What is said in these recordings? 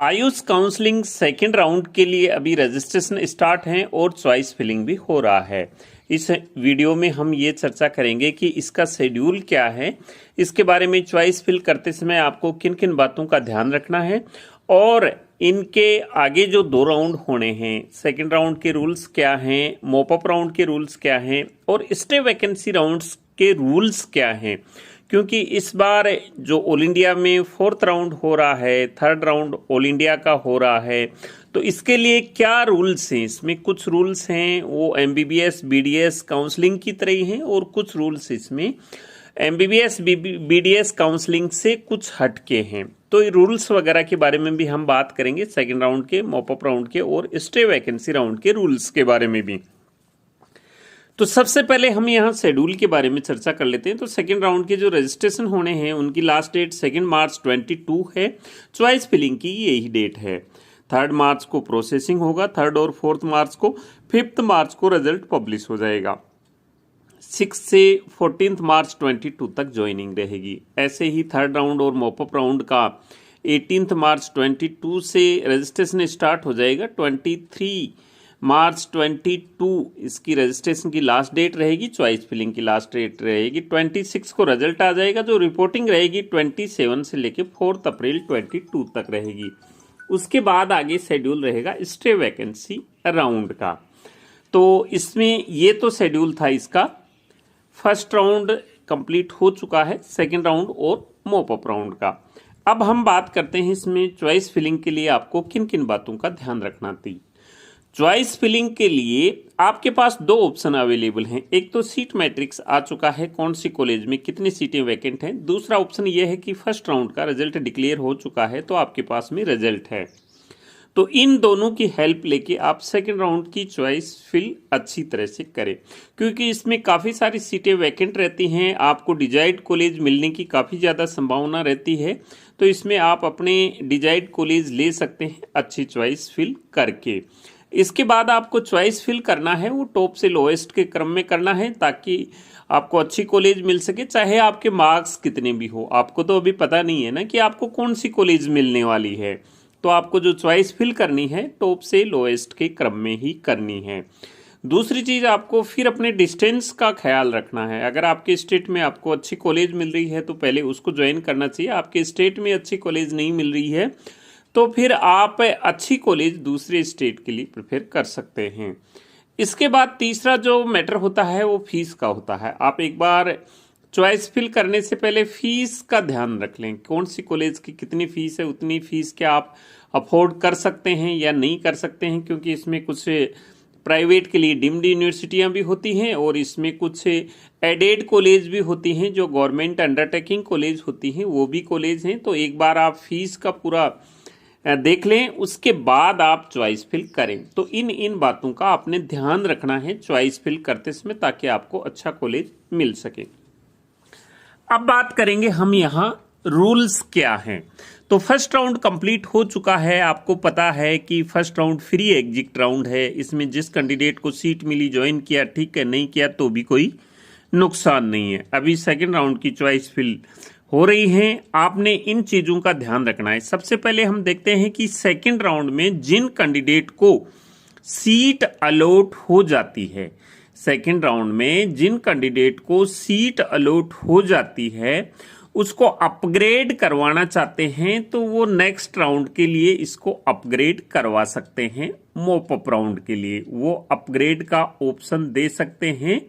Ayush counselling second round के लिए अभी रजिस्ट्रेशन स्टार्ट है और चॉइस फिलिंग भी हो रहा है। इस वीडियो में हम ये चर्चा करेंगे कि इसका शेड्यूल क्या है, इसके बारे में चॉइस फिल करते समय आपको किन किन बातों का ध्यान रखना है और इनके आगे जो 2 राउंड होने हैं, सेकेंड राउंड के रूल्स क्या हैं, मॉपअप राउंड के रूल्स क्या हैं और स्टे वैकेंसी राउंड्स के रूल्स क्या हैं। क्योंकि इस बार जो ऑल इंडिया में 4th राउंड हो रहा है, 3rd राउंड ऑल इंडिया का हो रहा है, तो इसके लिए क्या रूल्स हैं। इसमें कुछ रूल्स हैं वो एमबीबीएस बीडीएस काउंसलिंग की तरह ही हैं और कुछ रूल्स इसमें एमबीबीएस बीडीएस काउंसलिंग से कुछ हटके हैं। तो रूल्स वगैरह के बारे में भी हम बात करेंगे, सेकेंड राउंड के, मॉपअप राउंड के और स्टे वैकेंसी राउंड के रूल्स के बारे में भी। तो सबसे पहले हम यहाँ शेड्यूल के बारे में चर्चा कर लेते हैं। तो सेकेंड राउंड के जो रजिस्ट्रेशन होने हैं उनकी लास्ट डेट 2 मार्च 22 है। चॉइस फिलिंग की यही डेट है। 3 मार्च को प्रोसेसिंग होगा, 3 और 4 मार्च को, 5 मार्च को रिजल्ट पब्लिश हो जाएगा। 6 से 14 मार्च 22 तक ज्वाइनिंग रहेगी। ऐसे ही 3rd राउंड और मॉपअप राउंड का 18 मार्च 22 से रजिस्ट्रेशन स्टार्ट हो जाएगा। 23 मार्च 22 इसकी रजिस्ट्रेशन की लास्ट डेट रहेगी, चॉइस फिलिंग की लास्ट डेट रहेगी। 26 को रिजल्ट आ जाएगा। जो रिपोर्टिंग रहेगी 27 से लेके 4 अप्रैल 22 तक रहेगी। उसके बाद आगे शेड्यूल रहेगा स्टे वैकेंसी राउंड का। तो इसमें ये तो शेड्यूल था इसका। फर्स्ट राउंड कंप्लीट हो चुका है, सेकेंड राउंड और मॉपअप राउंड का। अब हम बात करते हैं इसमें चॉइस फिलिंग के लिए आपको किन किन बातों का ध्यान रखना थी। चॉइस फिलिंग के लिए आपके पास 2 ऑप्शन अवेलेबल हैं। एक तो सीट मैट्रिक्स आ चुका है, कौन सी कॉलेज में कितनी सीटें वैकेंट हैं। दूसरा ऑप्शन यह है कि फर्स्ट राउंड का रिजल्ट डिक्लेयर हो चुका है तो आपके पास में रिजल्ट है। तो इन दोनों की हेल्प लेके आप सेकेंड राउंड की चॉइस फिल अच्छी तरह से करें, क्योंकि इसमें काफ़ी सारी सीटें वैकेंट रहती हैं। आपको डिजायर्ड कॉलेज मिलने की काफ़ी ज़्यादा संभावना रहती है। तो इसमें आप अपने डिजायर्ड कॉलेज ले सकते हैं अच्छी चॉइस फिल करके। इसके बाद आपको चॉइस फिल करना है वो टॉप से लोएस्ट के क्रम में करना है, ताकि आपको अच्छी कॉलेज मिल सके, चाहे आपके मार्क्स कितने भी हो। आपको तो अभी पता नहीं है ना कि आपको कौन सी कॉलेज मिलने वाली है। तो आपको जो चॉइस फिल करनी है टॉप से लोएस्ट के क्रम में ही करनी है। दूसरी चीज़, आपको फिर अपने डिस्टेंस का ख्याल रखना है। अगर आपके स्टेट में आपको अच्छी कॉलेज मिल रही है तो पहले उसको ज्वाइन करना चाहिए। आपके स्टेट में अच्छी कॉलेज नहीं मिल रही है तो फिर आप अच्छी कॉलेज दूसरे स्टेट के लिए प्रेफर कर सकते हैं। इसके बाद तीसरा जो मैटर होता है वो फीस का होता है। आप एक बार चॉइस फिल करने से पहले फीस का ध्यान रख लें। कौन सी कॉलेज की कितनी फीस है, उतनी फीस क्या आप अफोर्ड कर सकते हैं या नहीं कर सकते हैं, क्योंकि इसमें कुछ प्राइवेट के लिए डीम्ड यूनिवर्सिटियां भी होती हैं और इसमें कुछ एडेड कॉलेज भी होती हैं। जो गवर्नमेंट अंडरटेकिंग कॉलेज होती हैं वो भी कॉलेज हैं। तो एक बार आप फीस का पूरा देख लें, उसके बाद आप चॉइस फिल करें। तो इन बातों का आपने ध्यान रखना है चॉइस फिल करते समय, ताकि आपको अच्छा कॉलेज मिल सके। अब बात करेंगे हम यहाँ रूल्स क्या हैं। तो फर्स्ट राउंड कंप्लीट हो चुका है। आपको पता है कि first round free exit round है। इसमें जिस कैंडिडेट को सीट मिली ज्वाइन किया, ठीक है, नहीं किया तो भी कोई नुकसान नहीं है। अभी सेकेंड राउंड की चॉइस फिल हो रही हैं। आपने इन चीजों का ध्यान रखना है। सबसे पहले हम देखते हैं कि सेकेंड राउंड में जिन कैंडिडेट को सीट अलॉट हो जाती है, सेकेंड राउंड में जिन कैंडिडेट को सीट अलॉट हो जाती है उसको अपग्रेड करवाना चाहते हैं तो वो नेक्स्ट राउंड के लिए इसको अपग्रेड करवा सकते हैं। मॉपअप राउंड के लिए वो अपग्रेड का ऑप्शन दे सकते हैं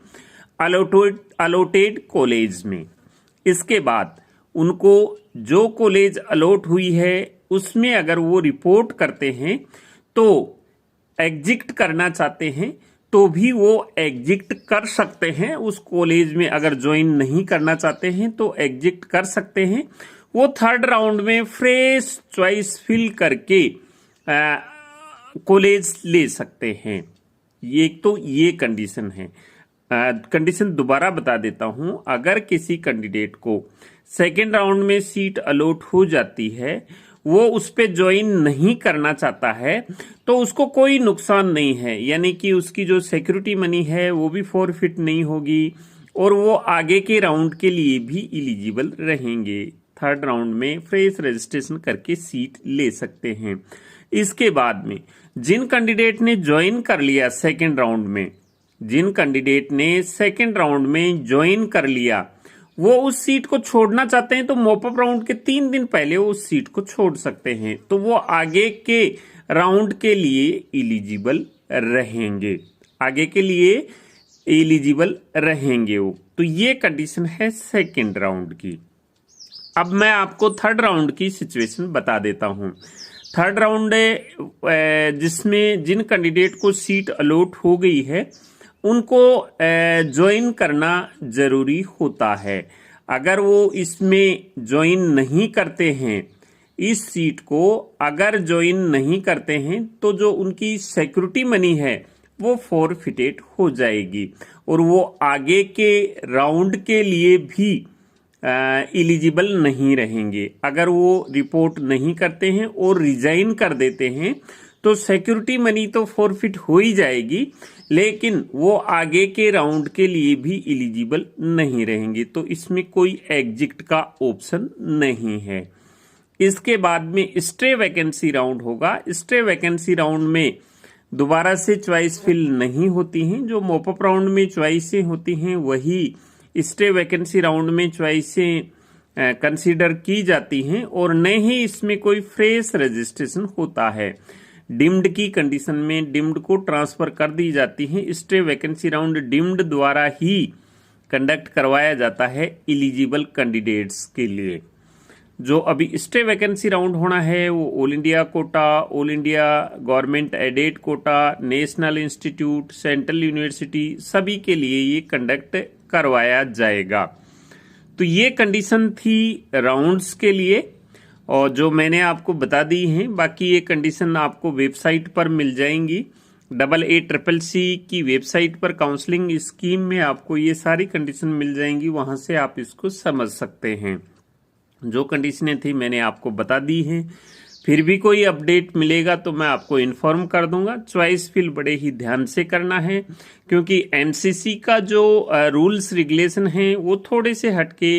अलॉटेड कॉलेज में। इसके बाद उनको जो कॉलेज अलॉट हुई है उसमें अगर वो रिपोर्ट करते हैं तो एग्जिट करना चाहते हैं तो भी वो एग्जिट कर सकते हैं। उस कॉलेज में अगर ज्वाइन नहीं करना चाहते हैं तो एग्जिट कर सकते हैं। वो 3rd राउंड में फ्रेश चॉइस फिल करके कॉलेज ले सकते हैं। ये तो ये कंडीशन है। कंडीशन दोबारा बता देता हूं। अगर किसी कैंडिडेट को सेकेंड राउंड में सीट अलॉट हो जाती है, वो उस पे ज्वाइन नहीं करना चाहता है तो उसको कोई नुकसान नहीं है। यानी कि उसकी जो सिक्योरिटी मनी है वो भी फॉरफिट नहीं होगी और वो आगे के राउंड के लिए भी एलिजिबल रहेंगे। थर्ड राउंड में फ्रेश रजिस्ट्रेशन करके सीट ले सकते हैं। इसके बाद में जिन कैंडिडेट ने ज्वाइन कर लिया सेकेंड राउंड में, जिन कैंडिडेट ने सेकेंड राउंड में ज्वाइन कर लिया, वो उस सीट को छोड़ना चाहते हैं तो मॉपअप राउंड के 3 दिन पहले वो उस सीट को छोड़ सकते हैं, तो वो आगे के राउंड के लिए एलिजिबल रहेंगे, आगे के लिए एलिजिबल रहेंगे वो। तो ये कंडीशन है सेकेंड राउंड की। अब मैं आपको थर्ड राउंड की सिचुएशन बता देता हूं। थर्ड राउंड जिसमें जिन कैंडिडेट को सीट अलॉट हो गई है उनको ज्वाइन करना जरूरी होता है। अगर वो इसमें ज्वाइन नहीं करते हैं, इस सीट को अगर ज्वाइन नहीं करते हैं, तो जो उनकी सिक्योरिटी मनी है वो फॉरफिटेड हो जाएगी और वो आगे के राउंड के लिए भी एलिजिबल नहीं रहेंगे। अगर वो रिपोर्ट नहीं करते हैं और रिजाइन कर देते हैं तो सिक्योरिटी मनी तो फॉरफिट हो ही जाएगी, लेकिन वो आगे के राउंड के लिए भी एलिजिबल नहीं रहेंगे। तो इसमें कोई एग्जिट का ऑप्शन नहीं है। इसके बाद में स्टे वैकेंसी राउंड होगा। स्टे वैकेंसी राउंड में दोबारा से चॉइस फिल नहीं होती हैं। जो मॉपअप राउंड में चॉइसें होती हैं वही स्टे वैकेंसी राउंड में चॉइसें कंसीडर की जाती हैं और न ही इसमें कोई फ्रेश रजिस्ट्रेशन होता है। डिम्ड की कंडीशन में डिम्ड को ट्रांसफर कर दी जाती है। स्टे वैकेंसी राउंड डिम्ड द्वारा ही कंडक्ट करवाया जाता है एलिजिबल कैंडिडेट्स के लिए। जो अभी स्टे वैकेंसी राउंड होना है वो all India quota, all India government aided quota, national institute, central university सभी के लिए ये कंडक्ट करवाया जाएगा। तो ये कंडीशन थी राउंड्स के लिए और जो मैंने आपको बता दी हैं। बाकी ये कंडीशन आपको वेबसाइट पर मिल जाएंगी। AACCC की वेबसाइट पर काउंसलिंग स्कीम में आपको ये सारी कंडीशन मिल जाएंगी, वहां से आप इसको समझ सकते हैं। जो कंडीशनें थी मैंने आपको बता दी हैं। फिर भी कोई अपडेट मिलेगा तो मैं आपको इन्फॉर्म कर दूंगा। चॉइस फिल बड़े ही ध्यान से करना है क्योंकि एनसीसी का जो रूल्स रेगुलेशन हैं वो थोड़े से हटके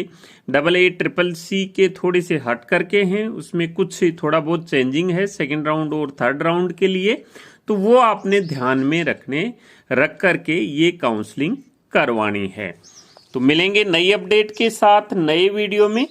AACCC के थोड़े से हट करके हैं। उसमें कुछ थोड़ा बहुत चेंजिंग है सेकेंड राउंड और थर्ड राउंड के लिए, तो वो आपने ध्यान में रख करके ये काउंसलिंग करवानी है। तो मिलेंगे नई अपडेट के साथ नए वीडियो में।